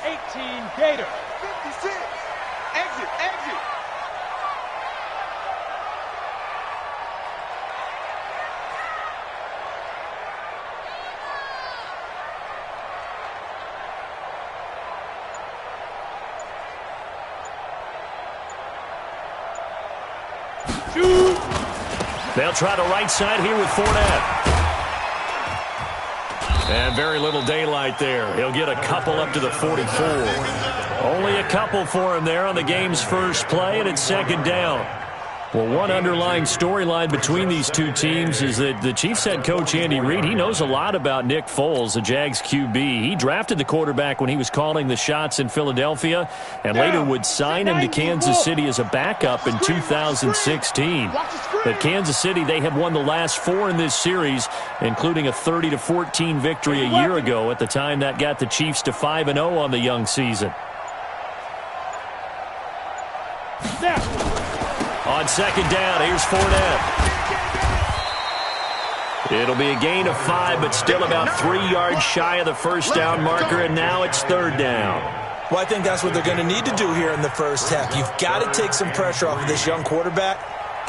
18, Gator. 56. Exit, exit. Shoot. They'll try the right side here with Fournette. And very little daylight there. He'll get a couple up to the 44. Only a couple for him there on the game's first play, and it's second down. Well, one underlying storyline between these two teams is that the Chiefs head coach Andy Reid, he knows a lot about Nick Foles, the Jags QB. He drafted the quarterback when he was calling the shots in Philadelphia and later would sign him to Kansas City as a backup in 2016. At Kansas City, they had won the last 4 in this series, including a 30-14 victory a year ago. At the time, that got the Chiefs to 5-0 on the young season. On second down, here's Fournette. It'll be a gain of 5, but still about 3 yards shy of the first down marker, and now it's third down. Well, I think that's what they're going to need to do here in the first half. You've got to take some pressure off of this young quarterback,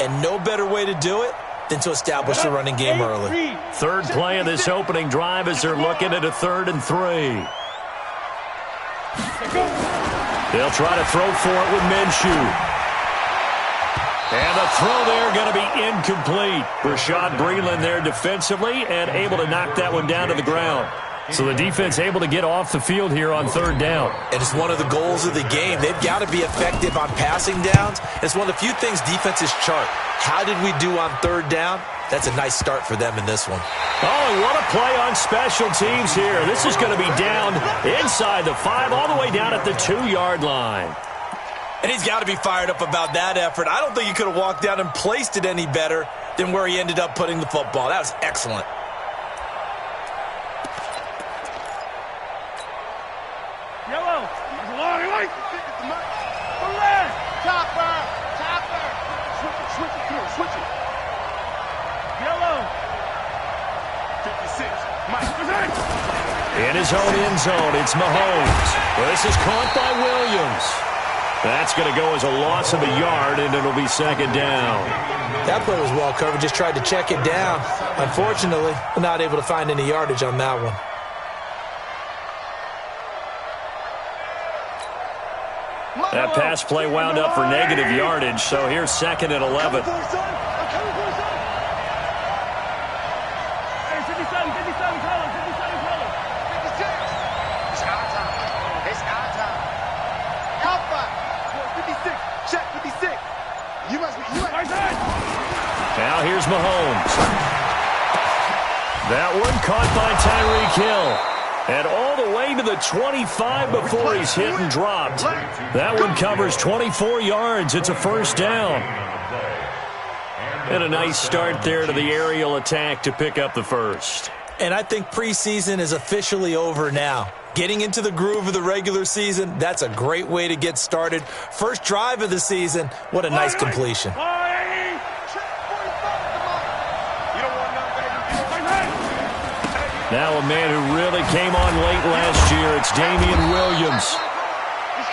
and no better way to do it than to establish the running game early. Third play of this opening drive as they're looking at a 3rd and 3. They'll try to throw for it with Minshew. And the throw there going to be incomplete. Rashad Breeland there defensively and able to knock that one down to the ground. So the defense able to get off the field here on third down. And it's one of the goals of the game. They've got to be effective on passing downs. It's one of the few things defenses chart. How did we do on third down? That's a nice start for them in this one. Oh, and what a play on special teams here. This is going to be down inside the 5 all the way down at the 2-yard line. And he's got to be fired up about that effort. I don't think he could have walked down and placed it any better than where he ended up putting the football. That was excellent. Yellow. Long light. Chopper. Chopper. Switch it through. Switch it. Yellow. 56. Mike. In his own end zone, it's Mahomes. Well, this is caught by Williams. That's going to go as a loss of a yard, and it'll be second down. That play was well covered. Just tried to check it down. Unfortunately, we're not able to find any yardage on that one. That pass play wound up for negative yardage, so here's second and 11. Now here's Mahomes. That one caught by Tyreek Hill. And all the way to the 25 before he's hit and dropped. That one covers 24 yards. It's a first down. And a nice start there to the aerial attack to pick up the first. And I think preseason is officially over now. Getting into the groove of the regular season, that's a great way to get started. First drive of the season, what a nice completion. Now a man who really came on late last year, it's Damian Williams.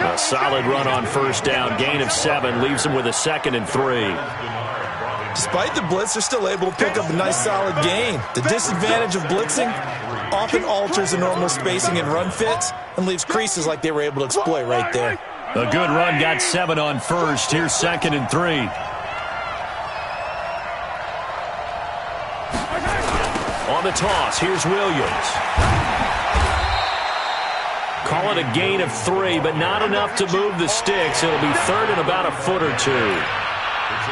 A solid run on first down, gain of 7, leaves him with a 2nd and 3. Despite the blitz, they're still able to pick up a nice solid gain. The disadvantage of blitzing often alters the normal spacing and run fits and leaves creases like they were able to exploit right there. A good run, got 7 on first. Here's 2nd and 3. On the toss, here's Williams. Call it a gain of 3, but not enough to move the sticks. It'll be third and about a foot or 2.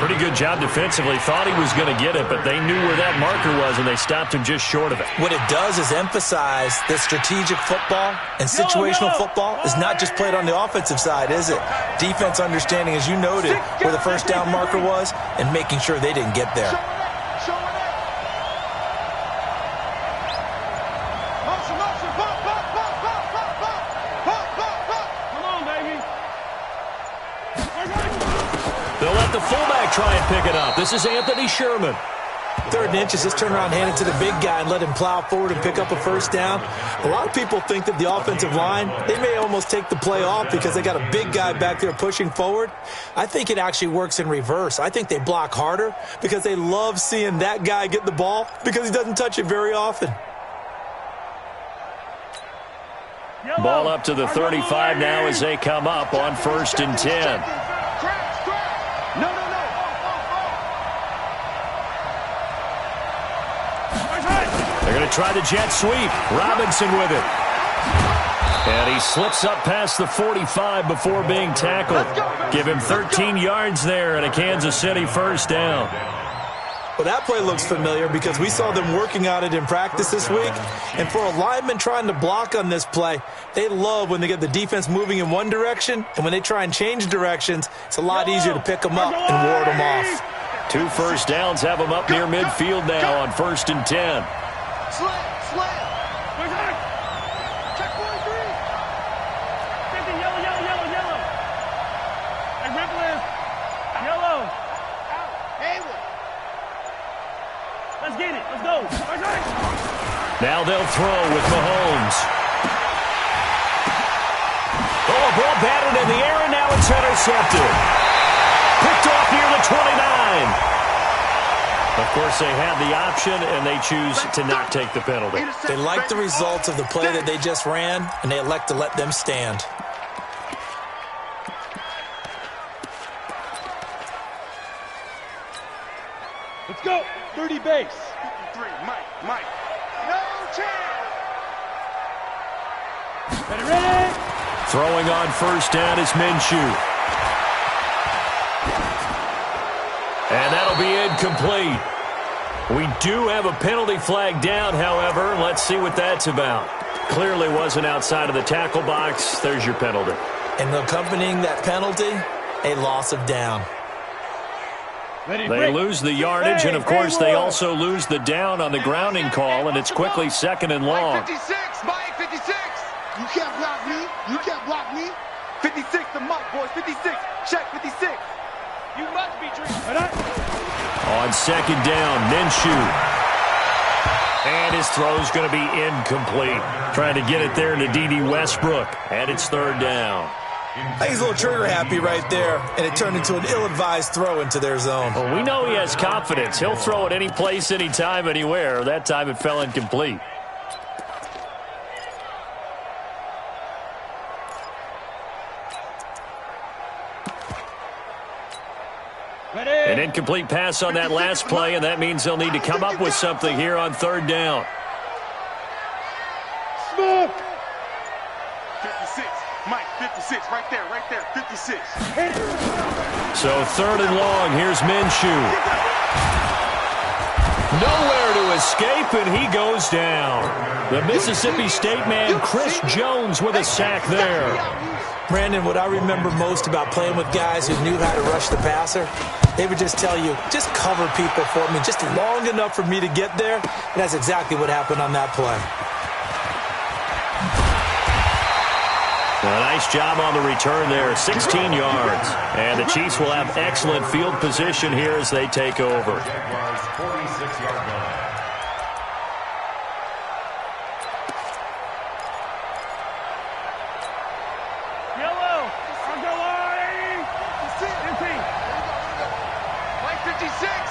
Pretty good job defensively. Thought he was going to get it, but they knew where that marker was, and they stopped him just short of it. What it does is emphasize that strategic football and situational football is not just played on the offensive side, is it? Defense understanding, as you noted, where the first down marker was and making sure they didn't get there. They'll let the fullback try and pick it up. This is Anthony Sherman. 3rd and inches, just turn around, hand it to the big guy, and let him plow forward and pick up a first down. A lot of people think that the offensive line, they may almost take the play off because they got a big guy back there pushing forward. I think it actually works in reverse. I think they block harder because they love seeing that guy get the ball because he doesn't touch it very often. Ball up to the 35 now as they come up on 1st and 10. They're going to try the jet sweep. Robinson with it. And he slips up past the 45 before being tackled. Give him 13 yards there and a Kansas City first down. Well, that play looks familiar because we saw them working on it in practice this week. And for a lineman trying to block on this play, they love when they get the defense moving in one direction. And when they try and change directions, it's a lot easier to pick them up and ward them off. 2 first downs have them up near midfield now on 1st and 10. Slam. Check 43. Yellow. Hey, Rebel is yellow. Hayward. Let's get it. Let's go. Now they'll throw with Mahomes. Oh, a ball batted in the air, and now it's intercepted. Picked off near the 29. Of course, they had the option, and they choose to not take the penalty. They like the results of the play that they just ran, and they elect to let them stand. Let's go. 30 base. 53, Mike. No chance. Ready. Throwing on 1st down is Minshew. And that'll be incomplete. We do have a penalty flag down, however. Let's see what that's about. Clearly wasn't outside of the tackle box. There's your penalty. And accompanying that penalty, a loss of down. They lose the yardage, and, of course, they also lose the down on the grounding call, and it's quickly 2nd and long. Mike 56. You can't block me. 56 to Mike, boys. 56. Check 56. You must be dreaming. On 2nd down, Minshew. And his throw's going to be incomplete. Trying to get it there to D.D. Westbrook. And it's 3rd down. I think he's a little trigger happy right there, and it turned into an ill-advised throw into their zone. Well, we know he has confidence. He'll throw it any place, anytime, anywhere. That time it fell incomplete. An incomplete pass on that last play, and that means they'll need to come up with something here on 3rd down. Smoke. 56. Mike, 56. Right there. 56. So 3rd and long. Here's Minshew. Nowhere to escape, and he goes down. The Mississippi State man, Chris Jones, with a sack there. Brandon, what I remember most about playing with guys who knew how to rush the passer, they would just tell you, just cover people for me, just long enough for me to get there. And that's exactly what happened on that play. A nice job on the return there, 16 yards. And the Chiefs will have excellent field position here as they take over. 46-yard line.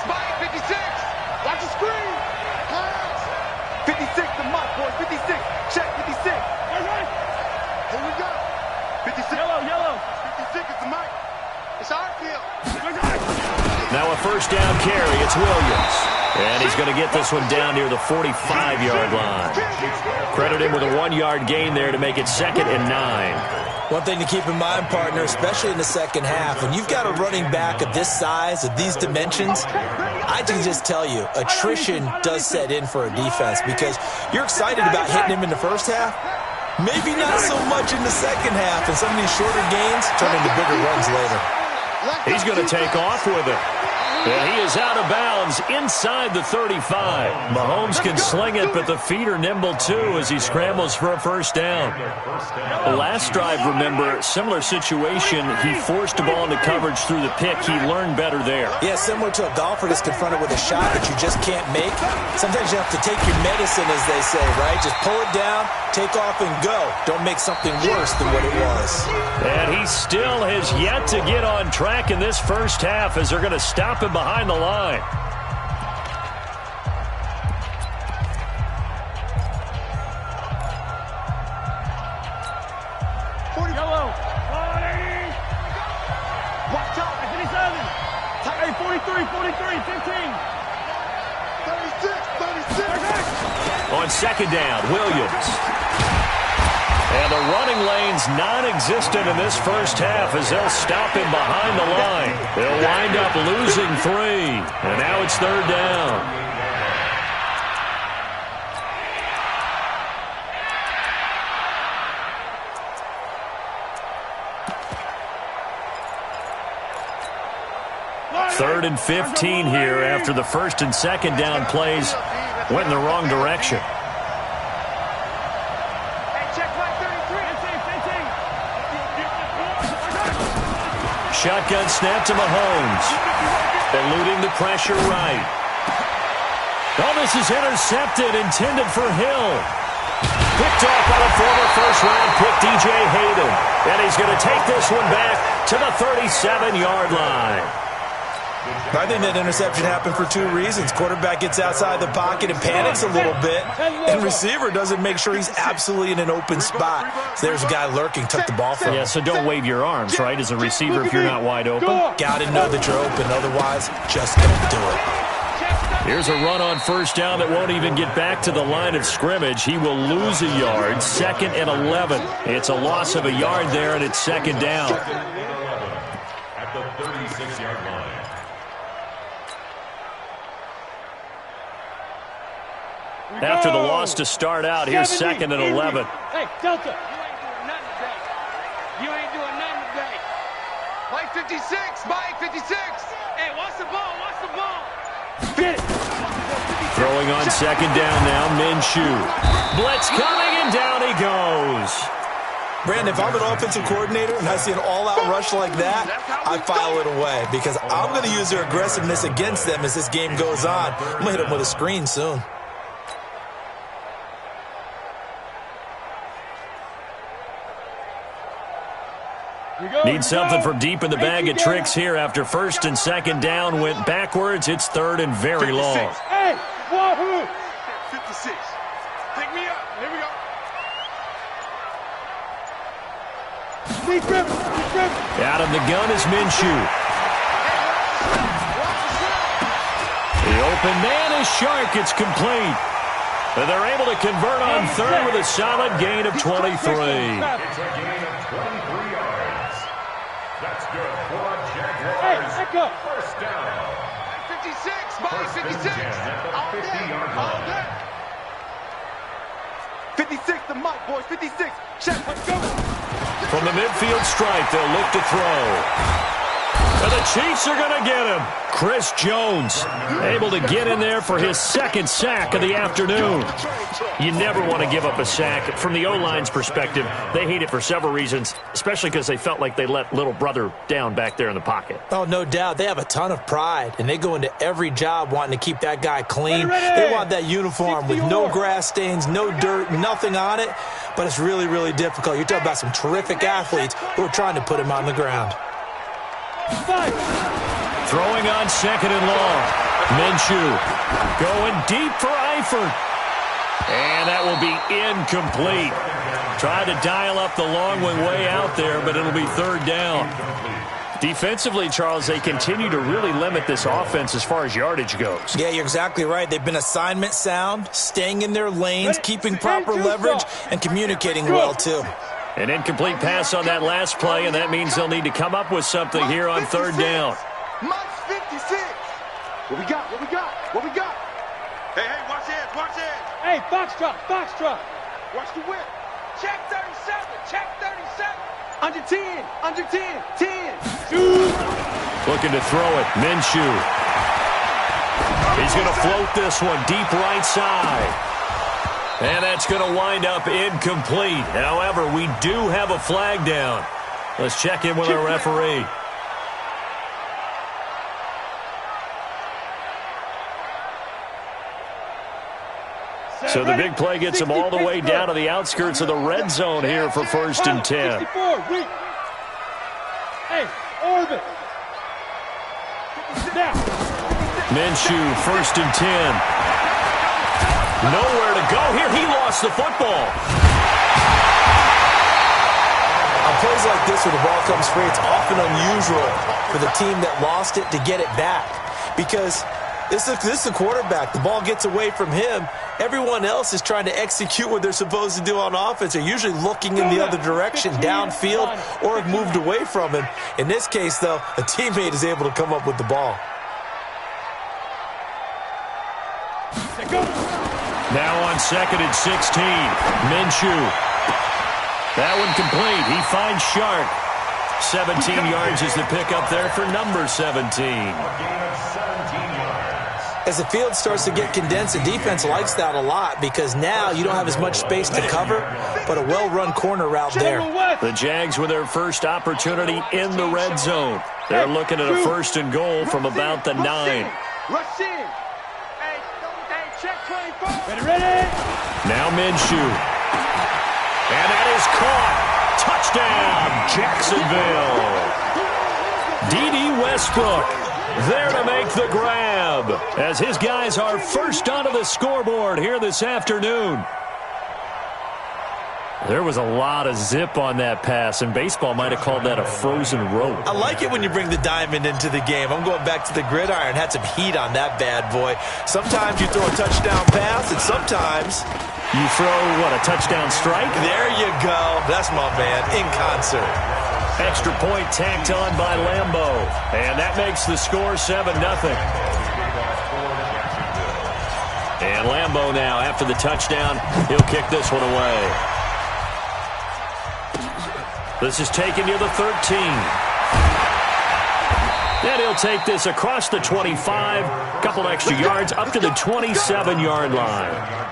Mike 56. Watch the screen. 56 to Mike, boys. 56. Check 56. Here we go. 56. Yellow. 56 is to Mike. It's our field. Now a first down carry. It's Williams. And he's going to get this one down near the 45-yard line. Credit him with a 1-yard gain there to make it 2nd and 9. One thing to keep in mind, partner, especially in the second half, when you've got a running back of this size, of these dimensions, I can just tell you, attrition does set in for a defense because you're excited about hitting him in the first half. Maybe not so much in the second half, and some of these shorter gains turn into bigger runs later. He's going to take off with it. And he is out of bounds lands inside the 35. Mahomes can sling it, but the feet are nimble too as he scrambles for a first down. The last drive, remember, similar situation. He forced the ball into coverage through the pick. He learned better there. Yeah, similar to a golfer that's confronted with a shot that you just can't make. Sometimes you have to take your medicine, as they say, right? Just pull it down, take off, and go. Don't make something worse than what it was. And he still has yet to get on track in this first half as they're going to stop him behind the line. Yellow. 80. Watch out. 57. Hey, 43, 43, 15. 36. On second down, Williams. And the running lane's non-existent in this first half as they'll stop him behind the line. They'll wind up losing 3. And now it's third down. Third and 15 here after the first and second down plays went in the wrong direction. Shotgun snap to Mahomes. Eluding the pressure right. Oh, this is intercepted, intended for Hill. Picked off by the former first-round pick, DJ Hayden. And he's going to take this one back to the 37-yard line. I think that interception happened for 2 reasons. Quarterback gets outside the pocket and panics a little bit, and receiver doesn't make sure he's absolutely in an open spot. So there's a guy lurking, took the ball from him. Yeah, so don't wave your arms, right, as a receiver if you're not wide open. Got to know that you're open, otherwise just don't do it. Here's a run on first down that won't even get back to the line of scrimmage. He will lose a yard, 2nd and 11. It's a loss of a yard there, and it's second down. At the 36-yard line. After the loss to start out, here's 2nd and 11. Hey, Delta. You ain't doing nothing today. Mike 56, Mike 56. Hey, watch the ball, watch the ball. Get it. Throwing on second down now, Minshew. Blitz coming, and down he goes. Brandon, if I'm an offensive coordinator and I see an all-out rush like that, I file it away because I'm going to use their aggressiveness against them as this game goes on. I'm going to hit them with a screen soon. Need something from deep in the bag of tricks here after first and second down went backwards. It's third and very long. Hey, wahoo! 56. Pick me up. Here we go. Deep grip. Out of the gun is Minshew. The open man is Shark. It's complete. And they're able to convert on third with a solid gain of 23. It's a gain of 23 yards. That's good for a Jaguars. Hey, back up. First down. 56, Mike 56. First and 10 at the 50-yard line. 56 to Mike, boys. 56. Check. Let's go. From the midfield stripe, they'll look to throw. And the Chiefs are going to get him. Chris Jones able to get in there for his 2nd sack of the afternoon. You never want to give up a sack. From the O-line's perspective, they hate it for several reasons, especially because they felt like they let little brother down back there in the pocket. Oh, no doubt. They have a ton of pride, and they go into every job wanting to keep that guy clean. They want that uniform with no grass stains, no dirt, nothing on it. But it's really, really difficult. You're talking about some terrific athletes who are trying to put him on the ground. Throwing on second and long. Minshew going deep for Eifert. And that will be incomplete. Tried to dial up the long one way out there, but it'll be third down. Defensively, Charles, they continue to really limit this offense as far as yardage goes. Yeah, you're exactly right. They've been assignment sound, staying in their lanes, keeping proper leverage, and communicating well, too. An incomplete pass on that last play, and that means they'll need to come up with something here on third down. Mike's 56. What we got? What we got? What we got? Hey, watch it, watch it. Hey, box drop. Watch the whip. Check 37, check 37. Under 10, under 10, 10. Looking to throw it, Minshew. He's going to float this one deep right side. And that's going to wind up incomplete. However, we do have a flag down. Let's check in with our referee. So the big play gets him all the way down to the outskirts of the red zone here for 1st and 10. Hey, orbit. Now. Minshew, 1st and 10. Nowhere to go here. He lost the football. On plays like this where the ball comes free, it's often unusual for the team that lost it to get it back. Because this is the quarterback. The ball gets away from him. Everyone else is trying to execute what they're supposed to do on offense. They're usually looking in the other direction, downfield, or have moved away from him. In this case, though, a teammate is able to come up with the ball. Now on 2nd and 16, Minshew. That one complete. He finds Sharp. 17 yards is the pickup there for number 17. As the field starts to get condensed, the defense likes that a lot because now you don't have as much space to cover, but a well-run corner route there. The Jags with their first opportunity in the red zone. They're looking at a 1st and goal from about the 9. Rush in. Hey, check 24. Ready? Now Minshew. And that is caught. Touchdown, Jacksonville. D.D. Westbrook there to make the grab as his guys are first onto the scoreboard here this afternoon. There was a lot of zip on that pass, and baseball might have called that a frozen rope. I like it when you bring the diamond into the game. I'm going back to the gridiron. Had some heat on that bad boy. Sometimes you throw a touchdown pass, and sometimes you throw, what, a touchdown strike? There you go. That's my man, in concert. Extra point tacked on by Lambeau. And that makes the score 7-0. And Lambeau now, after the touchdown, he'll kick this one away. This is taken near the 13. And he'll take this across the 25. Couple extra yards up to the 27-yard line.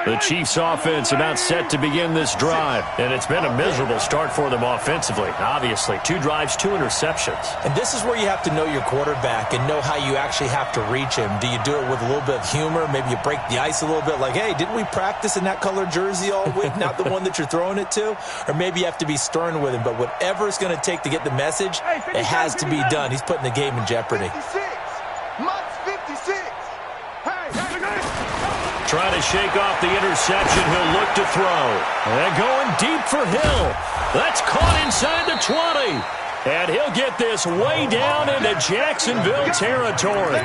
The Chiefs offense about set to begin this drive, and it's been a miserable start for them offensively. Obviously, 2 drives, 2 interceptions. And this is where you have to know your quarterback and know how you actually have to reach him. Do you do it with a little bit of humor? Maybe you break the ice a little bit, like, hey, didn't we practice in that color jersey all week, not the one that you're throwing it to? Or maybe you have to be stern with him, but whatever it's going to take to get the message, it has to be done. He's putting the game in jeopardy. 56. Mutt's 56. Trying to shake off the interception. He'll look to throw. And going deep for Hill. That's caught inside the 20. And he'll get this way down into Jacksonville territory.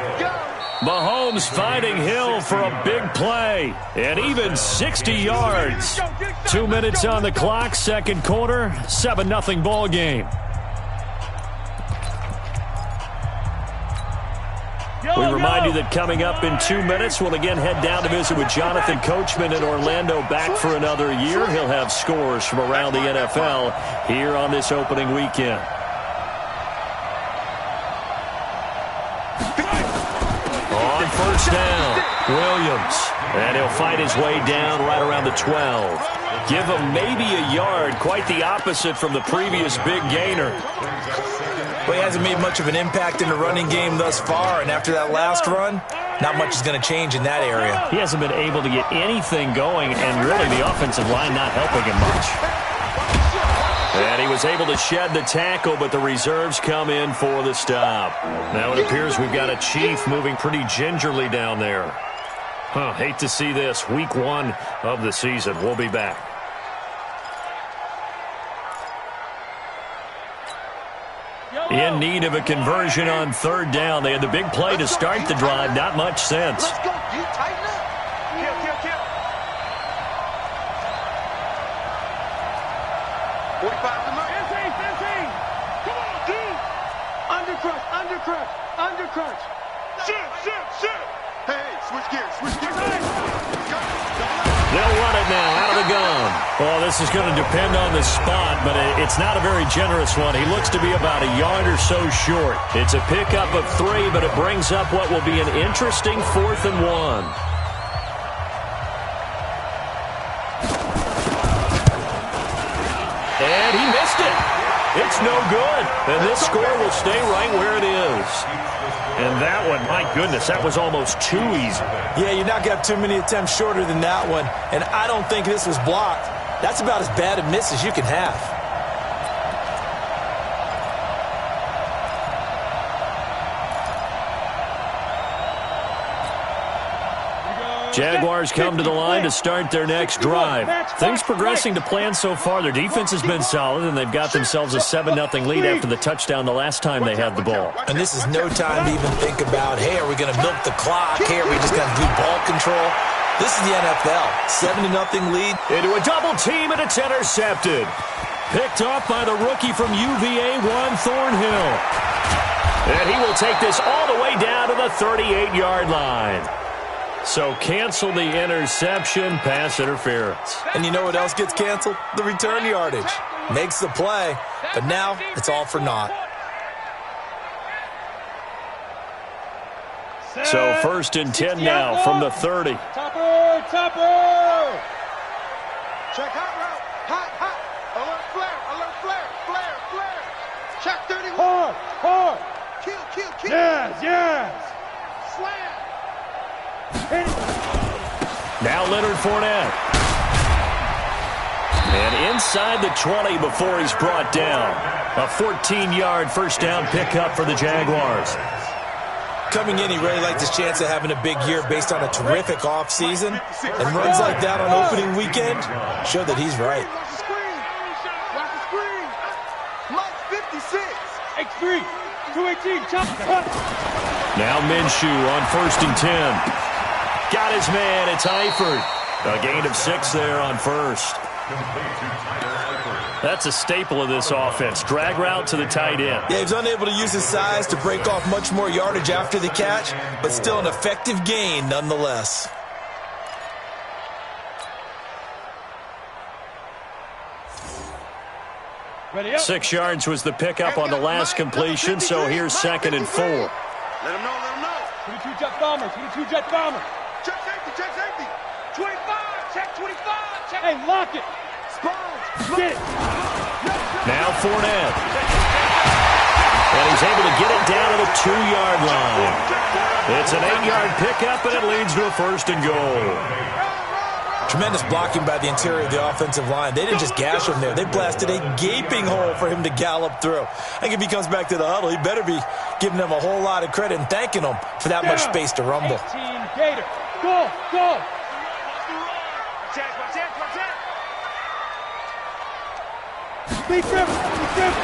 Mahomes finding Hill for a big play. And even 60 yards. 2 minutes on the clock, 2nd quarter, 7-0 ball game. We remind you that coming up in 2 minutes, we'll again head down to visit with Jonathan Coachman in Orlando, back for another year. He'll have scores from around the NFL here on this opening weekend. On 1st down, Williams. And he'll fight his way down right around the 12. Give him maybe a yard, quite the opposite from the previous big gainer. But he hasn't made much of an impact in the running game thus far, and after that last run, not much is going to change in that area. He hasn't been able to get anything going, and really the offensive line not helping him much. And he was able to shed the tackle, but the reserves come in for the stop. Now it appears we've got a Chief moving pretty gingerly down there. Hate to see this. Week 1 of the season. We'll be back. In need of a conversion on 3rd down. They had the big play to start the drive. Not much sense. Let's go. You tighten up. Kill. 45 to 9. 15. Come on, dude. Undercrunch, undercrunch, undercrunch. Shit. Hey, switch gears. They'll run it now out of the gun. Well, this is going to depend on the spot, but it's not a very generous one. He looks to be about a yard or so short. It's a pickup of 3, but it brings up what will be an interesting 4th and 1. And he missed it. It's no good. And this score will stay right where it is. And that one, my goodness, that was almost too easy. Yeah, you're not going to have too many attempts shorter than that one. And I don't think this was blocked. That's about as bad a miss as you can have. Jaguars come to the line to start their next drive. Things progressing to plan so far. Their defense has been solid, and they've got themselves a 7-0 lead after the touchdown the last time they had the ball. And this is no time to even think about, hey, are we going to milk the clock? Hey, are we just going to do ball control? This is the NFL. 7-0 lead. Into a double team, and it's intercepted. Picked off by the rookie from UVA, Juan Thornhill. And he will take this all the way down to the 38-yard line. So cancel the interception, pass interference. And you know what else gets canceled? The return yardage. Makes the play, but now it's all for naught. So 1st and 10 now from the 30. Topper! Check hot route. Hot. Alert flare. Check 31. Hard. Kill. Yes. Slam. Now Leonard Fournette. And inside the 20 before he's brought down. A 14-yard first down pickup for the Jaguars. Coming in, he really liked his chance of having a big year based on a terrific offseason. And runs like that on opening weekend show that he's right. Watch the screen. Mike 56. X3. 218. Chop. Now Minshew on 1st and 10. Got his man. It's Eifert. A gain of 6 there on 1st. That's a staple of this offense. Drag route to the tight end. Yeah, he was unable to use his size to break off much more yardage after the catch, but still an effective gain nonetheless. Ready up. 6 yards was the pickup on the last completion, so here's 2nd and 4. Let him know. 22 jet bomber. Check safety. 25. Check 25. Check. Hey, lock it. Sponge. Get it. Now Fournette. And he's able to get it down to the 2-yard line. It's an 8-yard pickup, and it leads to a 1st and goal. Tremendous blocking by the interior of the offensive line. They didn't just gash him there. They blasted a gaping hole for him to gallop through. I think if he comes back to the huddle, he better be giving them a whole lot of credit and thanking them for that much space to rumble. 18 Gator. Go.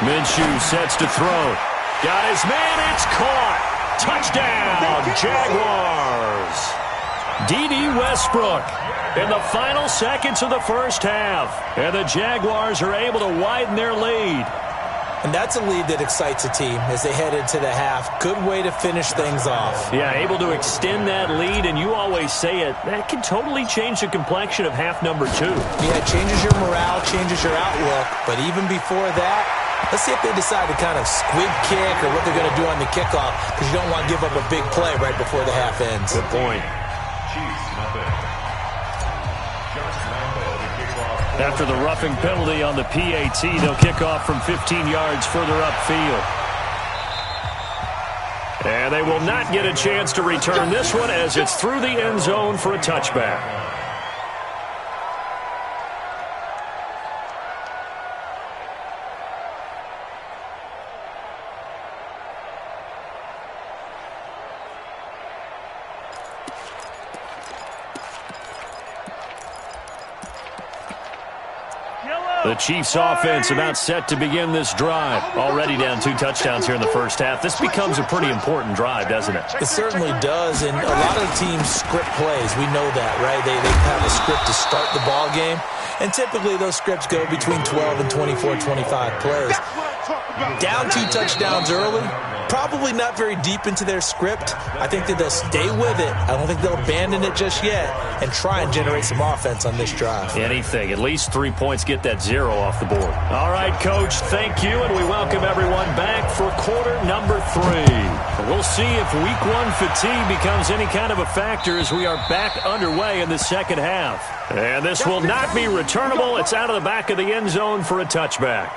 Minshew sets to throw. Got his man. It's caught. Touchdown, Jaguars. D.D. Westbrook in the final seconds of the first half. And the Jaguars are able to widen their lead. And that's a lead that excites a team as they head into the half. Good way to finish things off. Yeah, able to extend that lead, and you always say it, that can totally change the complexion of half number 2. Yeah, it changes your morale, changes your outlook. But even before that, let's see if they decide to kind of squib kick or what they're going to do on the kickoff, because you don't want to give up a big play right before the half ends. Good point. After the roughing penalty on the PAT, they'll kick off from 15 yards further upfield. And they will not get a chance to return this one as it's through the end zone for a touchback. The Chiefs offense about set to begin this drive. Already down 2 touchdowns here in the first half. This becomes a pretty important drive, doesn't it? It certainly does, and a lot of teams script plays. We know that, right? They have a script to start the ball game, and typically those scripts go between 12 and 24, 25 plays. Down 2 touchdowns early. Probably not very deep into their script. I think that they'll stay with it. I don't think they'll abandon it just yet and try and generate some offense on this drive. Anything. At least 3 points, get that 0 off the board. All right, Coach, thank you, and we welcome everyone back for quarter number 3. We'll see if Week 1 fatigue becomes any kind of a factor as we are back underway in the second half. And this will not be returnable. It's out of the back of the end zone for a touchback.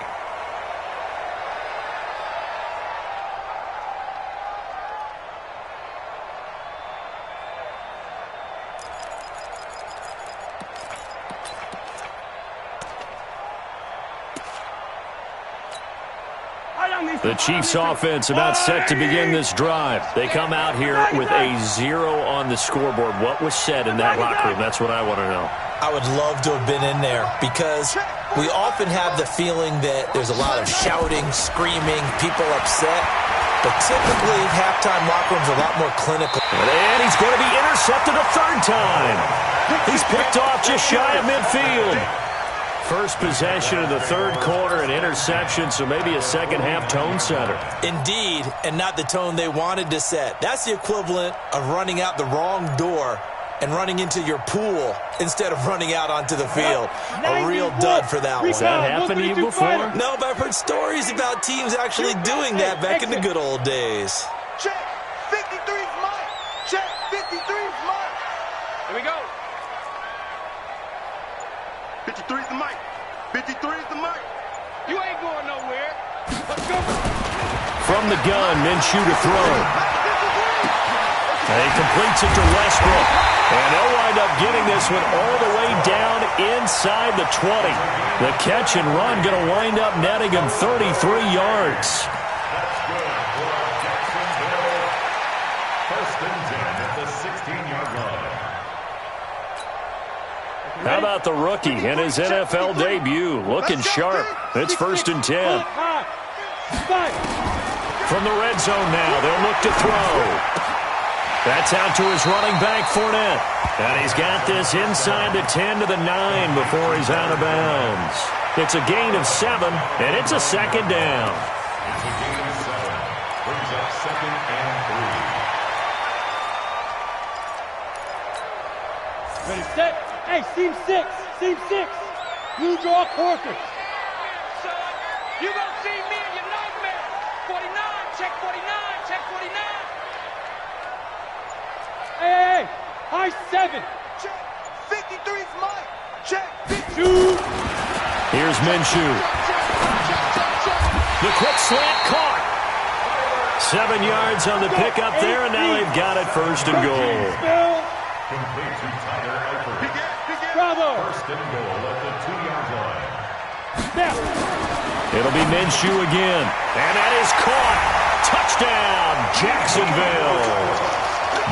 The Chiefs offense about set to begin this drive. They come out here with a 0 on the scoreboard. What was said in that locker room? That's what I want to know. I would love to have been in there because we often have the feeling that there's a lot of shouting, screaming, people upset. But typically, halftime locker rooms are a lot more clinical. And he's going to be intercepted a 3rd time. He's picked off just shy of midfield. First possession of the 3rd quarter, an interception, so maybe a second-half tone setter. Indeed, and not the tone they wanted to set. That's the equivalent of running out the wrong door and running into your pool instead of running out onto the field. A real dud for that one. Has that happened to you before? No, but I've heard stories about teams actually doing that back in the good old days. Check. 53's mine. Check. 53's mine. Here we go. 53's the mic. 53's the mic. You ain't going nowhere. Let's go. From the gun, Minshew to throw. And he completes it to Westbrook. And they'll wind up getting this one all the way down inside the 20. The catch and run going to wind up netting him 33 yards. That's good for Jacksonville. 1st and 10 at the 16-yard line. How about the rookie in his NFL debut? Looking sharp. It's 1st and 10. From the red zone now, they'll look to throw. That's out to his running back, Fournette. And he's got this inside the 10 to the 9 before he's out of bounds. It's a gain of 7, and it's a 2nd down. It's a gain of 7. Brings up 2nd and 3. Ready, set. Hey, seam 6. Seam 6. Blue draw quarter. You gonna see me in your nightmare. 49. Check 49. Check 49. Hey, high 7. Check. 53's mine. Check. 2. Here's Minshew. The quick slant caught. 7 yards on the pickup there, and now they've got it 1st and goal. Complete to Tyler Eifert. Bravo. 1st and goal at the 2-yard line. Snap. It'll be Minshew again. And that is caught. Touchdown, Jacksonville.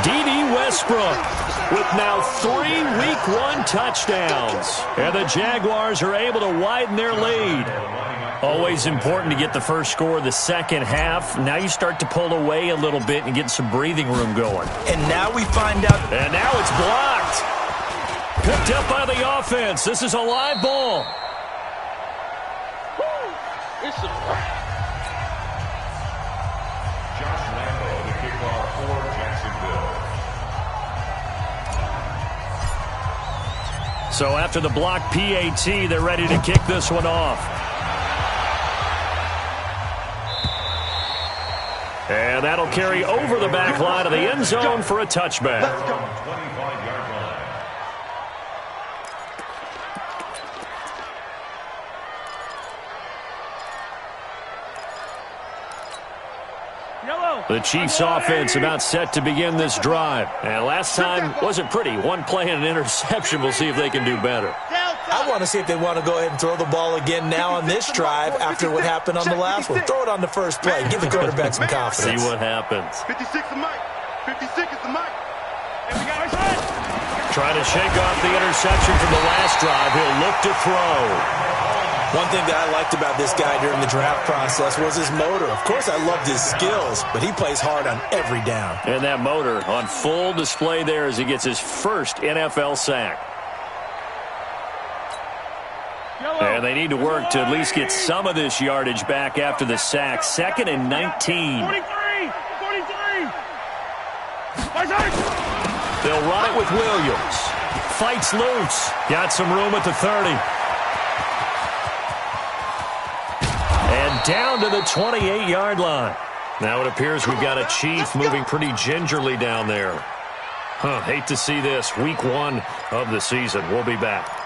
D.D. Westbrook with now 3 Week 1 touchdowns. And the Jaguars are able to widen their lead. Always important to get the first score of the second half. Now you start to pull away a little bit and get some breathing room going. And now we find out. And now it's blocked. Picked up by the offense. This is a live ball. Josh Lambo, the kickoff for Jacksonville. So after the block PAT, they're ready to kick this one off. And that'll carry over the back line of the end zone for a touchback. 25-yard line. Yellow. The Chiefs offense about set to begin this drive. And last time wasn't pretty. One play and an interception. We'll see if they can do better. I want to see if they want to go ahead and throw the ball again now on this drive after what happened on the last one. Throw it on the first play. Give the quarterback some confidence. See what happens. 56 is Mike. 56 is the Mike. And we got Trying to shake off the interception from the last drive. He'll look to throw. One thing that I liked about this guy during the draft process was his motor. Of course, I loved his skills, but he plays hard on every down. And that motor on full display there as he gets his first NFL sack. Yellow. And they need to work to at least get some of this yardage back after the sack. 2nd and 19. 43! They'll run it with Williams. Fights loose. Got some room at the 30. And down to the 28-yard line. Now it appears we've got a Chief moving pretty gingerly down there. Hate to see this. Week 1 of the season. We'll be back.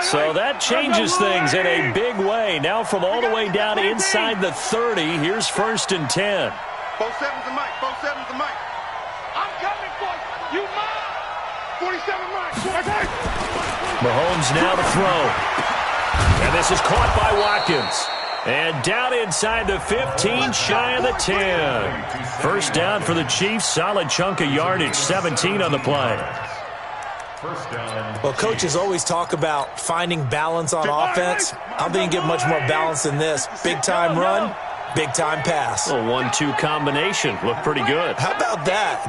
So that changes things in a big way. Now from all the way down inside the 30, here's 1st and 10. 4-7's the mic. 4-7's the mic. I'm coming for you. You mine. 47 mic. Mahomes now to throw. And this is caught by Watkins. And down inside the 15, shy of the 10. 1st down for the Chiefs. Solid chunk of yardage, 17 on the play. Well, coaches always talk about finding balance on offense. I don't think you get much more balance than this. Big-time run, big-time pass. A 1-2 combination. Looked pretty good. How about that?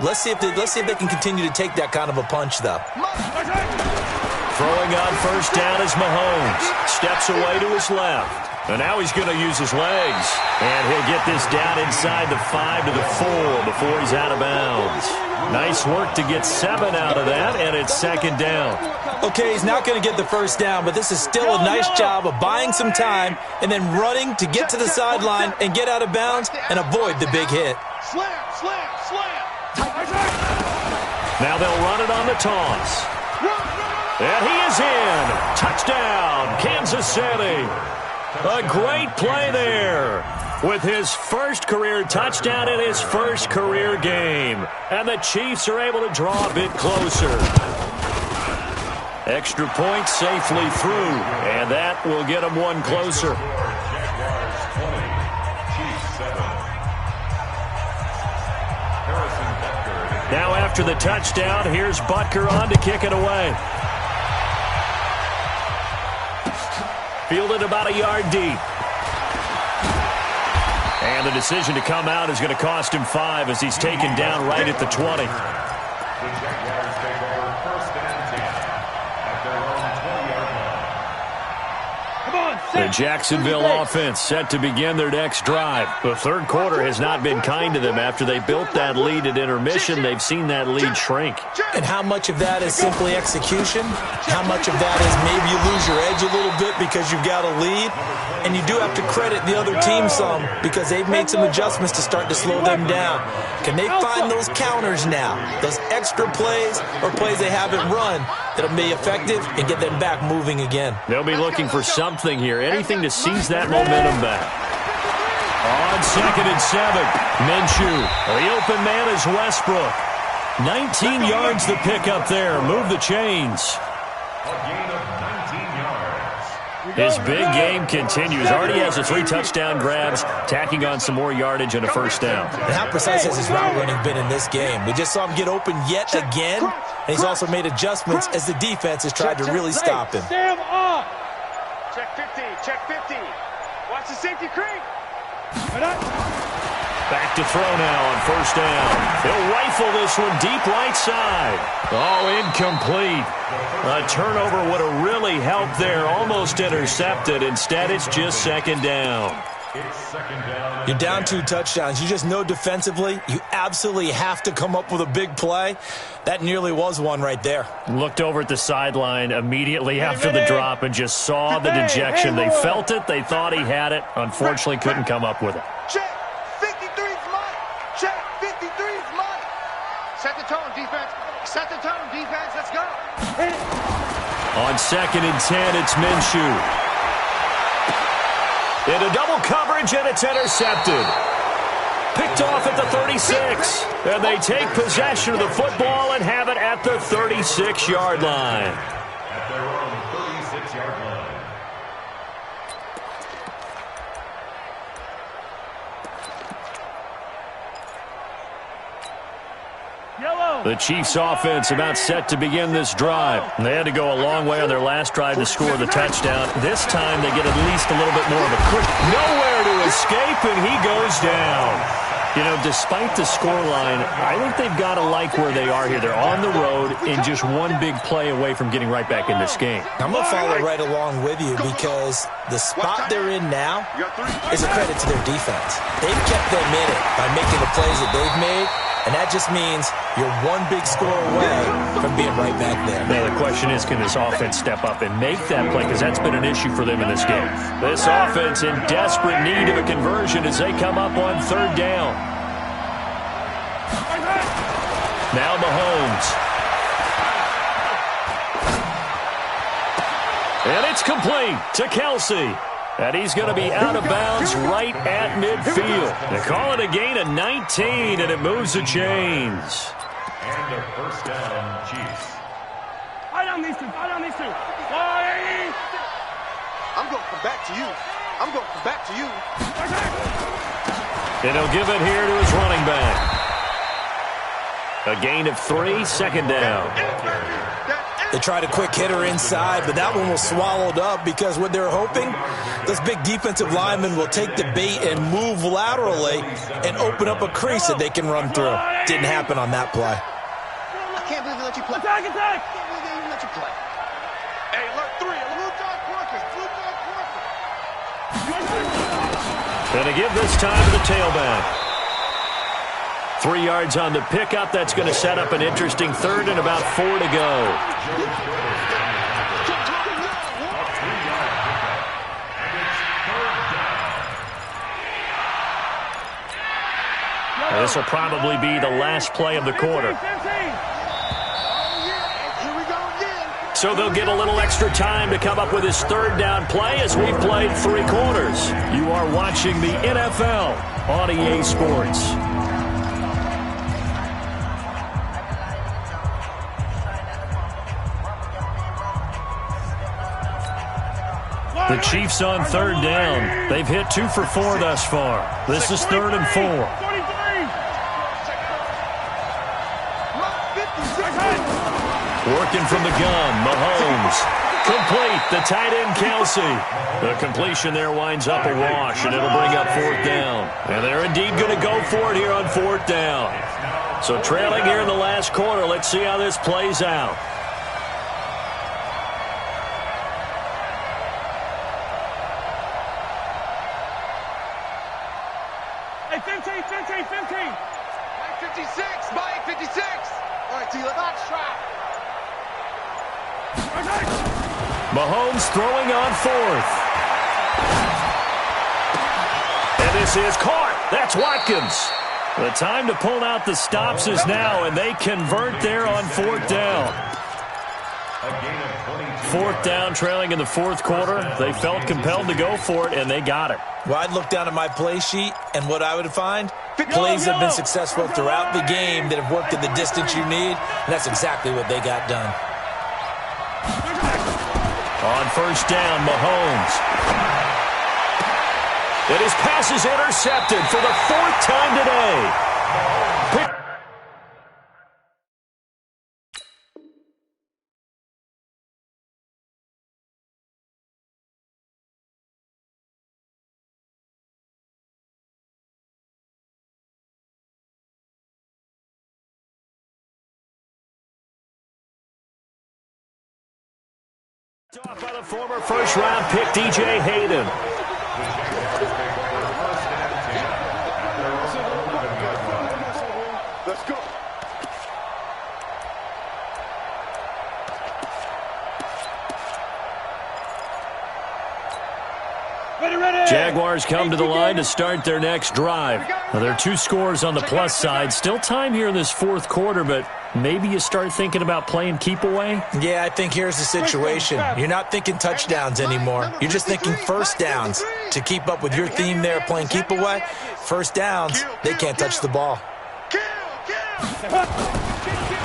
Let's see if they can continue to take that kind of a punch, though. Throwing on 1st down is Mahomes. Steps away to his left. And now he's going to use his legs. And he'll get this down inside the 5 to the 4 before he's out of bounds. Nice work to get 7 out of that, and it's 2nd down. Okay, he's not going to get the 1st down, but this is still a nice job of buying some time and then running to get to the sideline and get out of bounds and avoid the big hit. Slam. Now they'll run it on the toss. And he is in. Touchdown, Kansas City. A great play there with his 1st career touchdown in his 1st career game. And the Chiefs are able to draw a bit closer. Extra point safely through, and that will get them 1 closer. Now after the touchdown, here's Butker on to kick it away. Fielded about a yard deep. And the decision to come out is going to cost him 5 as he's taken down right at the 20. The Jaguars take over 1st and 10 at their own 20-yard line. Come on, The Jacksonville offense set to begin their next drive. The 3rd quarter has not been kind to them. After they built that lead at intermission, they've seen that lead shrink. And how much of that is simply execution? How much of that is maybe you lose your edge a little bit because you've got a lead? And you do have to credit the other team some because they've made some adjustments to start to slow them down. Can they find those counters now, those extra plays or plays they haven't run that'll be effective and get them back moving again? They'll be looking for something here, anything to seize that momentum back. On 2nd and 7, Minshew. The open man is Westbrook. 19 yards to pick up there. Move the chains. A gain of 19 yards. His big game continues. Already has the 3 touchdown grabs, tacking on some more yardage and a 1st down. And how precise has his route running been in this game? We just saw him get open yet again, and he's also made adjustments as the defense has tried to really stop him. Sam up. Check 50. Check 50. Watch the safety creep. Back to throw now on 1st down. He'll rifle this one deep right side. Oh, incomplete. A turnover would have really helped there. Almost intercepted. Instead, it's just 2nd down. It's 2nd down. You're down 2 touchdowns. You just know defensively you absolutely have to come up with a big play. That nearly was one right there. Looked over at the sideline immediately after the drop and just saw the dejection. They felt it. They thought he had it. Unfortunately, couldn't come up with it. Check 53's mine. Check 53's mine. Set the tone, defense. Set the tone, defense. Let's go. On 2nd and 10, it's Minshew. Into double coverage, and it's intercepted. Picked off at the 36. And they take possession of the football and have it at the 36-yard line. At their own 36-yard line. Yellow. The Chiefs offense about set to begin this drive. They had to go a long way on their last drive to score the touchdown. This time they get at least a little bit more of a push. Nowhere to escape, and he goes down. You know, despite the scoreline, I think they've got to like where they are here. They're on the road and just one big play away from getting right back in this game. I'm going to follow right along with you because the spot they're in now is a credit to their defense. They've kept them in it by making the plays that they've made, and that just means you're one big score away from being right back there. Now, the question is, can this offense step up and make that play? Because that's been an issue for them in this game. This offense in desperate need of a conversion as they come up on third down. Now Mahomes. And it's complete to Kelsey. And he's going to be out of bounds right at midfield. They call it a gain of 19, and it moves the chains. And a first down, Chiefs. Fight on these two. Fight on these two. I'm going to come back to you. I'm going to come back to you. And he'll give it here to his running back. A gain of 3, second down. They tried a quick hitter inside, but that one was swallowed up because what they're hoping, those big defensive linemen will take the bait and move laterally and open up a crease that they can run through. Didn't happen on that play. I can't believe they let you play. Attack, attack. I can't believe they even let you play. Hey, look, 3. Blue dog Porkers. Blue dog Porkers. And to give this time to the tailback. 3 yards on the pickup. That's going to set up an interesting third and about 4 to go. And this will probably be the last play of the quarter. So they'll get a little extra time to come up with his third down play as we've played 3 quarters. You are watching the NFL on EA Sports. The Chiefs on third down. They've hit 2 for 4 thus far. This is 3rd and 4. Working from the gun, Mahomes. Complete, the tight end, Kelsey. The completion there winds up a wash, and it'll bring up 4th down. And they're indeed going to go for it here on 4th down. So trailing here in the last quarter, let's see how this plays out. Hey, 15, 15, 15. 56, Mike, 56. All right, Tila, that's trap. Mahomes throwing on 4th. And this is caught. That's Watkins. The time to pull out the stops is now, and they convert there on 4th down. 4th down, trailing in the 4th quarter. They felt compelled to go for it, and they got it. Well, I'd look down at my play sheet, and what I would find, plays that have been successful throughout the game that have worked at the distance you need, and that's exactly what they got done. On 1st down, Mahomes. And his pass is intercepted for the 4th time today. Off by the former first-round pick, DJ Hayden. Let's go. Jaguars come to the line to start their next drive. Now, there are 2 scores on the plus side. Still time here in this 4th quarter, but maybe you start thinking about playing keep away? Yeah, I think here's the situation. You're not thinking touchdowns anymore. You're just thinking first downs. To keep up with your theme there, playing keep away, first downs, they can't touch the ball.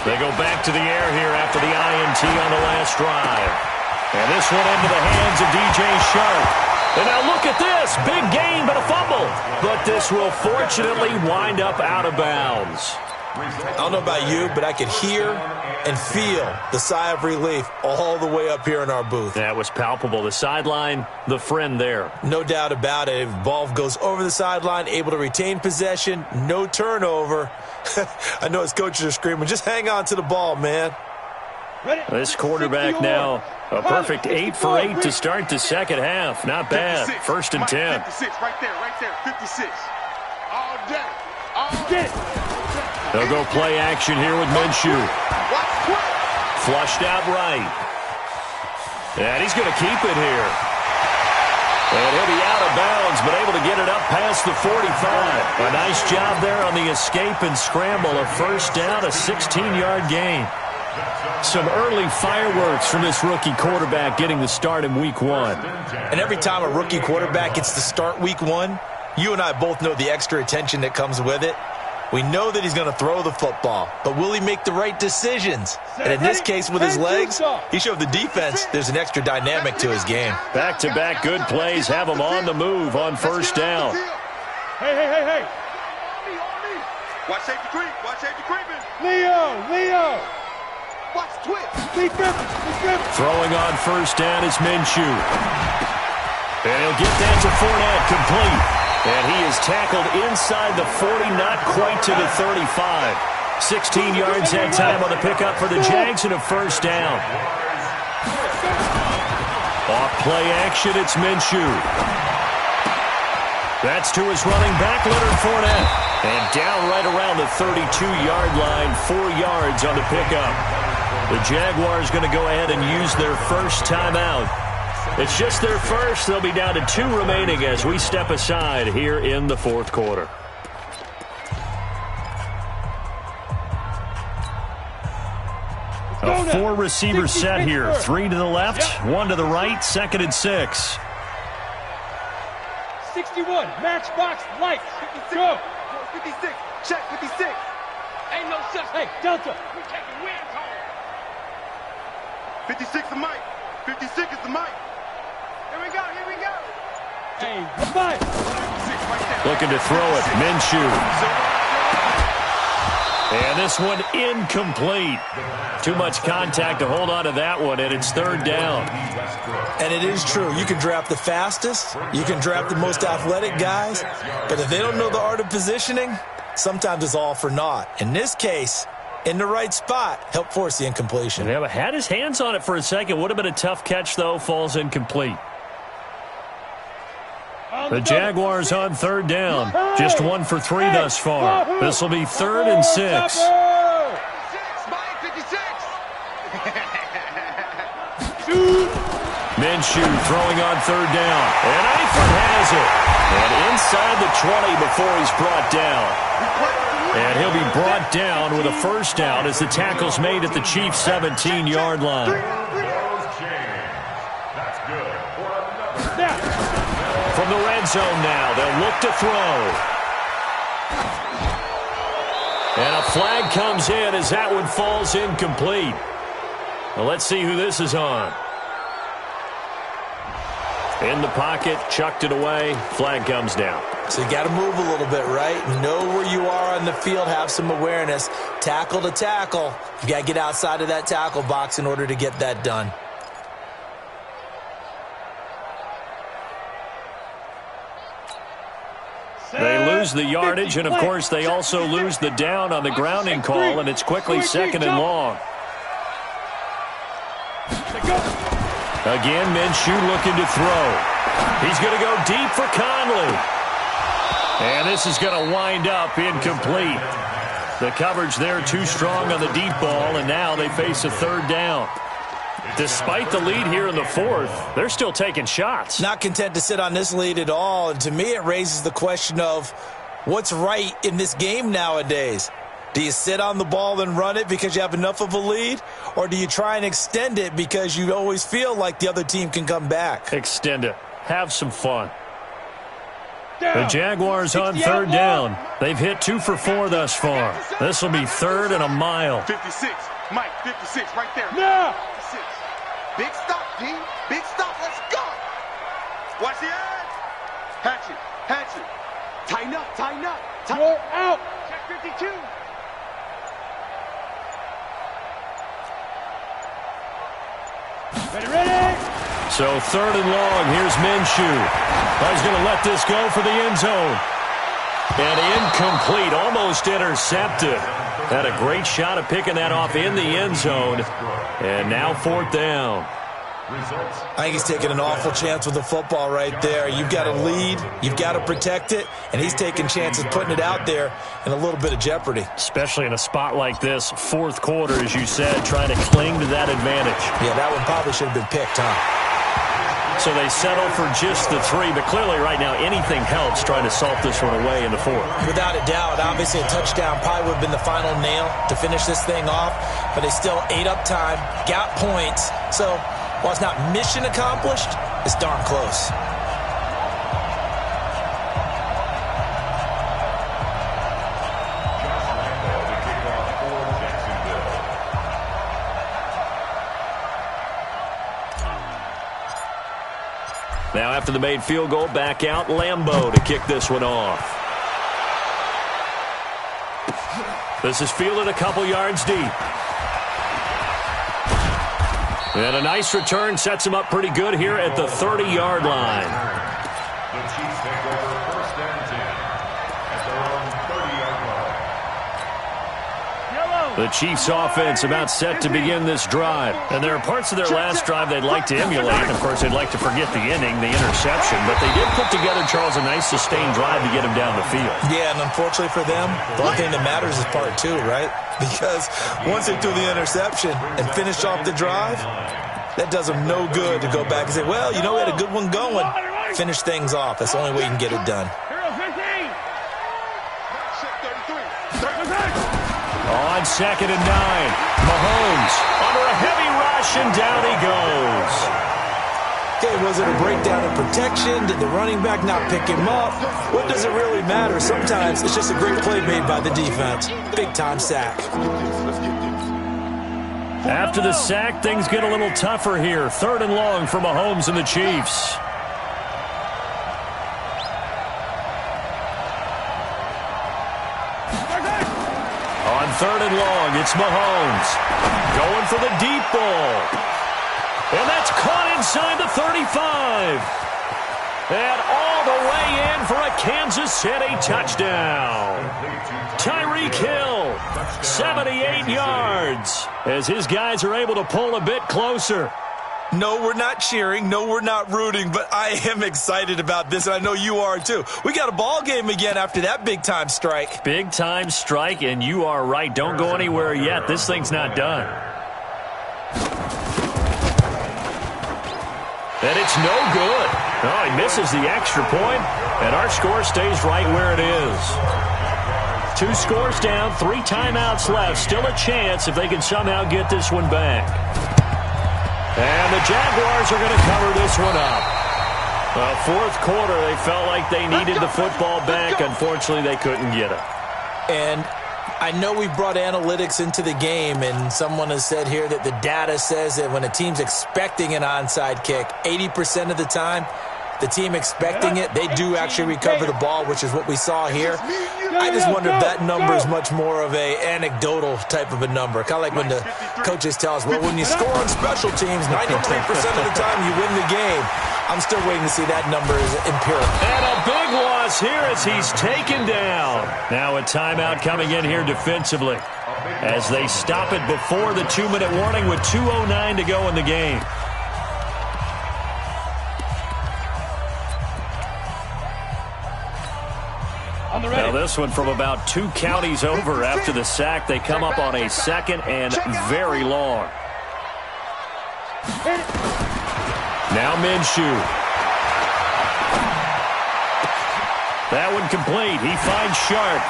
They go back to the air here after the INT on the last drive. And this one into the hands of DJ Sharp. And now look at this. Big gain, but a fumble. But this will fortunately wind up out of bounds. I don't know about you, but I could hear and feel the sigh of relief all the way up here in our booth. That was palpable. The sideline, the friend there. No doubt about it. If the ball goes over the sideline, able to retain possession, no turnover. I know his coaches are screaming, just hang on to the ball, man. This quarterback now, a perfect 8 for 8 to start the second half. Not bad. 1st and 10. 56, right there, 56. All day, all day. They'll go play action here with Minshew. Flushed out right. And he's going to keep it here. And he'll be out of bounds, but able to get it up past the 45. A nice job there on the escape and scramble. A first down, a 16-yard gain. Some early fireworks from this rookie quarterback getting the start in week 1. And every time a rookie quarterback gets to start week 1, you and I both know the extra attention that comes with it. We know that he's going to throw the football, but will he make the right decisions? And in this case, with his legs, he showed the defense there's an extra dynamic to his game. Back-to-back good plays have him on the move on first down. Hey. Watch safety creep. Watch safety creeping. Leo. Watch twitch. Be Griffin. Throwing on first down is Minshew. And he'll get that to Fournette, complete. And he is tackled inside the 40, not quite to the 35. 16 yards that time on the pickup for the Jags and a first down. Off play action, it's Minshew. That's to his running back, Leonard Fournette. And down right around the 32-yard line, 4 yards on the pickup. The Jaguars going to go ahead and use their first timeout. It's just their first. They'll be down to 2 remaining as we step aside here in the fourth quarter. A 4-receiver set here. 3 to the left, 1 to the right, 2nd and 6. 61, matchbox lights. Go. 56, check 56. Ain't no such. Hey, Delta. We're taking wins home. 56 the mic. 56 is the mic. Here we go. Hey, goodbye. Looking to throw it, Minshew. And this one incomplete. Too much contact to hold on to that one, and it's 3rd down. And it is true. You can draft the fastest. You can draft the most athletic guys. But if they don't know the art of positioning, sometimes it's all for naught. In this case, in the right spot, help force the incompletion. Yeah, but had his hands on it for a second. Would have been a tough catch, though. Falls incomplete. The Jaguars on 3rd down. Just 1 for 3 thus far. This will be 3rd and 6. Minshew throwing on 3rd down. And Eifert has it. And inside the 20 before he's brought down. And he'll be brought down with a first down as the tackle's made at the Chiefs' 17-yard line. That's good. For another. From the red zone now, they'll look to throw. And a flag comes in as that one falls incomplete. Well, let's see who this is on. In the pocket, chucked it away, flag comes down. So you got to move a little bit, right? Know where you are on the field, have some awareness. Tackle to tackle. You got to get outside of that tackle box in order to get that done. They lose the yardage, and of course they also lose the down on the grounding call, and it's quickly 2nd and long. Again, Minshew looking to throw. He's going to go deep for Conley. And this is going to wind up incomplete. The coverage there too strong on the deep ball, and now they face a 3rd down. Despite the lead here in the 4th, they're still taking shots. Not content to sit on this lead at all. And to me, it raises the question of what's right in this game nowadays. Do you sit on the ball and run it because you have enough of a lead? Or do you try and extend it because you always feel like the other team can come back? Extend it. Have some fun. The Jaguars on 3rd down. They've hit 2 for 4 thus far. This will be 3rd and a mile. 56. Mike, 56 right there. Yeah. 56. Big stop, D. Big stop. Let's go. Watch the edge. Hatchet. Tighten up. You're out. Check 52. Ready. So 3rd and long. Here's Minshew. He's going to let this go for the end zone. And incomplete, almost intercepted. Had a great shot at picking that off in the end zone. And now 4th down. I think he's taking an awful chance with the football right there. You've got to lead, you've got to protect it, and he's taking chances putting it out there in a little bit of jeopardy. Especially in a spot like this, 4th quarter, as you said, trying to cling to that advantage. Yeah, that one probably should have been picked, huh? So they settle for just the 3, but clearly right now anything helps trying to salt this one away in the 4th. Without a doubt, obviously a touchdown probably would have been the final nail to finish this thing off, but they still ate up time, got points, so while it's not mission accomplished, it's darn close. Now after the made field goal, back out Lambeau to kick this one off. This is fielded a couple yards deep. And a nice return sets him up pretty good here at the 30-yard line. The Chiefs take over 1st and 10 at their own 30-yard line. The Chiefs offense about set to begin this drive. And there are parts of their last drive they'd like to emulate. Of course, they'd like to forget the inning, the interception. But they did put together, Charles, a nice sustained drive to get him down the field. Yeah, and unfortunately for them, the only thing that matters is part 2, right? Because once they threw the interception and finished off the drive, that does them no good to go back and say, well, you know, we had a good one going. Finish things off. That's the only way you can get it done. On 2nd and 9, Mahomes under a heavy rush, and down he goes. Okay, was it a breakdown in protection? Did the running back not pick him up? What does it really matter? Sometimes it's just a great play made by the defense. Big-time sack. After the sack, things get a little tougher here. 3rd and long for Mahomes and the Chiefs. On 3rd and long, it's Mahomes going for the deep ball. And that's caught inside the 35. And all the way in for a Kansas City touchdown. Tyreek Hill, 78 yards, as his guys are able to pull a bit closer. No, we're not cheering. No, we're not rooting, but I am excited about this, and I know you are too. We got a ball game again after that big-time strike. Big-time strike, and you are right. Don't go anywhere yet. This thing's not done. And it's no good. Oh, he misses the extra point, and our score stays right where it is. 2 scores down, 3 timeouts left. Still a chance if they can somehow get this one back. And the Jaguars are going to cover this one up. 4th quarter, they felt like they needed the football back. Unfortunately, they couldn't get it. And I know we brought analytics into the game, and someone has said here that the data says that when a team's expecting an onside kick, 80% of the time, the team expecting it, they do actually recover the ball, which is what we saw here. I just wonder if that number is much more of a anecdotal type of a number. Kind of like when the coaches tell us, well, when you score on special teams, 93% of the time you win the game. I'm still waiting to see that number is empirical. And a big loss here as he's taken down. Now a timeout coming in here defensively as they stop it before the 2-minute warning with 2:09 to go in the game. Now this one from about 2 counties over after the sack. They come up on a 2nd and very long. Now Minshew. That one complete. He finds Sharp.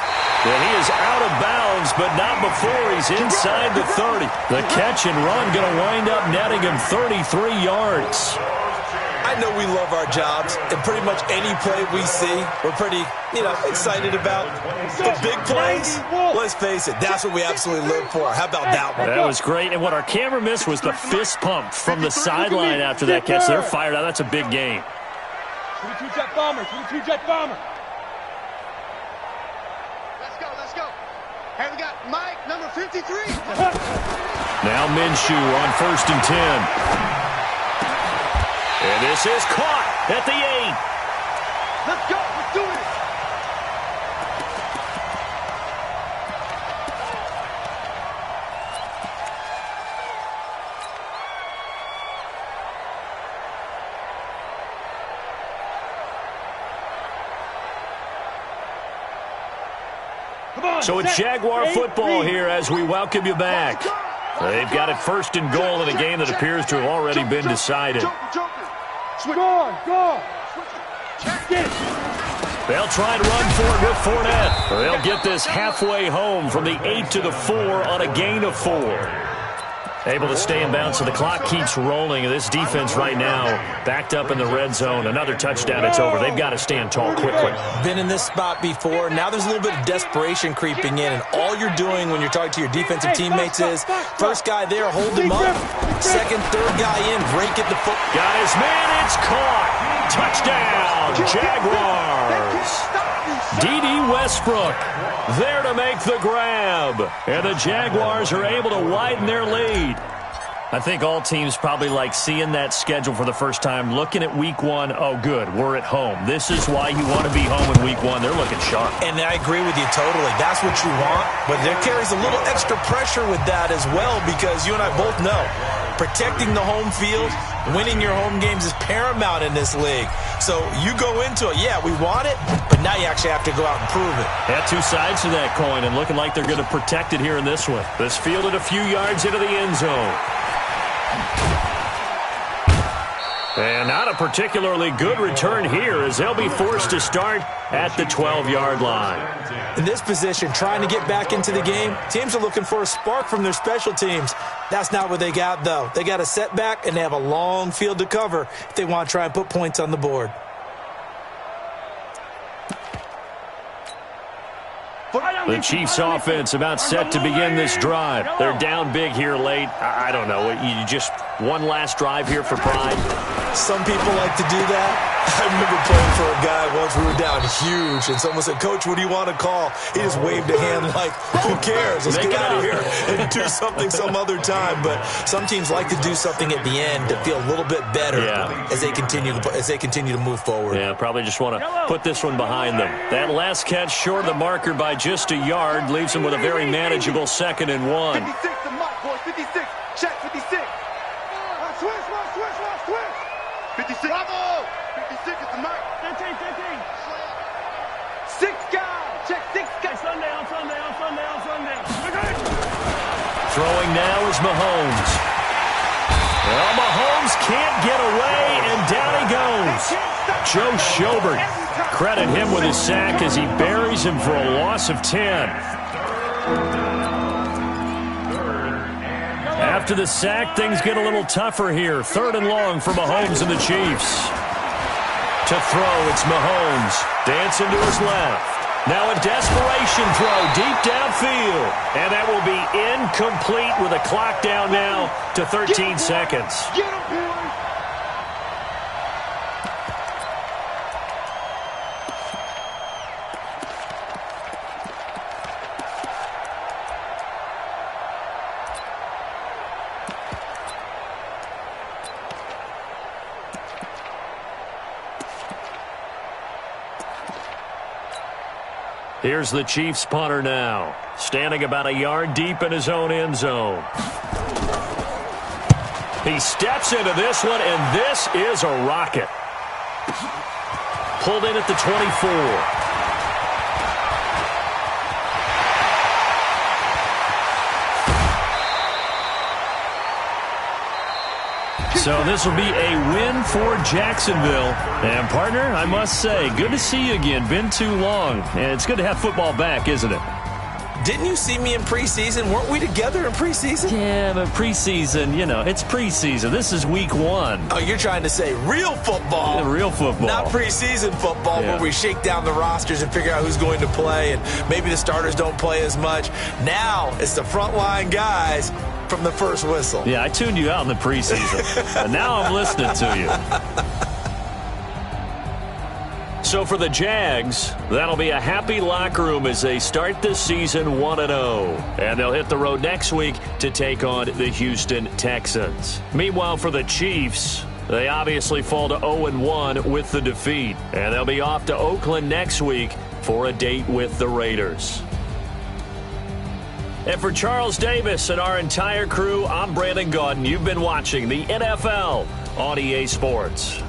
And he is out of bounds, but not before he's inside the 30. The catch and run going to wind up netting him 33 yards. I know we love our jobs, and pretty much any play we see, we're pretty, excited about. The big plays, let's face it, that's what we absolutely live for. How about that one? That was great, and what our camera missed was the fist pump from the sideline after that catch. They're fired out. That's a big game. 22 Jet Bomber, 22 Jet Bomber. Let's go. Hey, we got Mike, number 53. Now Minshew on 1st and 10. And this is caught at the 8. Let's go. Let's do this. So it's Jaguar football here as we welcome you back. They've got it 1st and goal in a game that appears to have already been decided. Go. They'll try and run for it with Fournette. They'll get this halfway home from the 8 to the 4 on a gain of 4. Able to stay in bounds, so the clock keeps rolling. This defense right now backed up in the red zone. Another touchdown, it's over. They've got to stand tall quickly. Been in this spot before. Now there's a little bit of desperation creeping in, and all you're doing when you're talking to your defensive teammates is first guy there, hold him up. Second, third guy in, break it the foot. Got his man, it's caught. Touchdown, Jaguars. D.D. Westbrook there to make the grab. And the Jaguars are able to widen their lead. I think all teams probably like seeing that schedule for the first time, looking at week 1. Oh, good, we're at home. This is why you want to be home in week 1. They're looking sharp. And I agree with you totally. That's what you want. But there carries a little extra pressure with that as well, because you and I both know protecting the home field, winning your home games is paramount in this league. So you go into it, yeah, we want it, but now you actually have to go out and prove it. Had two sides to that coin, and looking like they're going to protect it here in this one. This fielded a few yards into the end zone. And not a particularly good return here, as they'll be forced to start at the 12-yard line. In this position, trying to get back into the game, teams are looking for a spark from their special teams. That's not what they got, though. They got a setback, and they have a long field to cover if they want to try and put points on the board. The Chiefs offense about set to begin this drive. They're down big here late. I don't know. You just one last drive here for pride. Some people like to do that. I remember playing for a guy once. We were down huge, and someone said, "Coach, what do you want to call?" He just waved a hand like, "Who cares? Let's get out of here and do something some other time." But some teams like to do something at the end to feel a little bit better as they continue to move forward. Yeah, probably just want to put this one behind them. That last catch short of the marker by just a yard leaves them with a very manageable 2nd and 1. 56 to Mike, boys. 56. Check 56. Switch. 56. Bravo. 56 is the Mike. 13. 6 guys. Check 6 guys. Sunday. Throwing now is Mahomes. Well, Mahomes can't get away, and down he goes. Joe Schobert, credit him with his sack as he buries him for a loss of 10. After the sack, things get a little tougher here. 3rd and long for Mahomes and the Chiefs. To throw, it's Mahomes. Dancing to his left. Now a desperation throw deep downfield. And that will be incomplete with a clock down now to 13 seconds. Get him, boys. Here's the Chiefs punter now, standing about a yard deep in his own end zone. He steps into this one, and this is a rocket. Pulled in at the 24. So this will be a win for Jacksonville. And, partner, I must say, good to see you again. Been too long. And it's good to have football back, isn't it? Didn't you see me in preseason? Weren't we together in preseason? Yeah, but preseason, it's preseason. This is week 1. Oh, you're trying to say real football. Yeah, real football. Not preseason football where we shake down the rosters and figure out who's going to play, and maybe the starters don't play as much. Now it's the frontline guys from the first whistle. Yeah, I tuned you out in the preseason. And now I'm listening to you. So for the Jags, that'll be a happy locker room as they start this season 1-0. And they'll hit the road next week to take on the Houston Texans. Meanwhile, for the Chiefs, They obviously fall to 0-1 with the defeat, and they'll be off to Oakland next week for a date with the Raiders. And for Charles Davis and our entire crew, I'm Brandon Gaudin. You've been watching the NFL on EA Sports.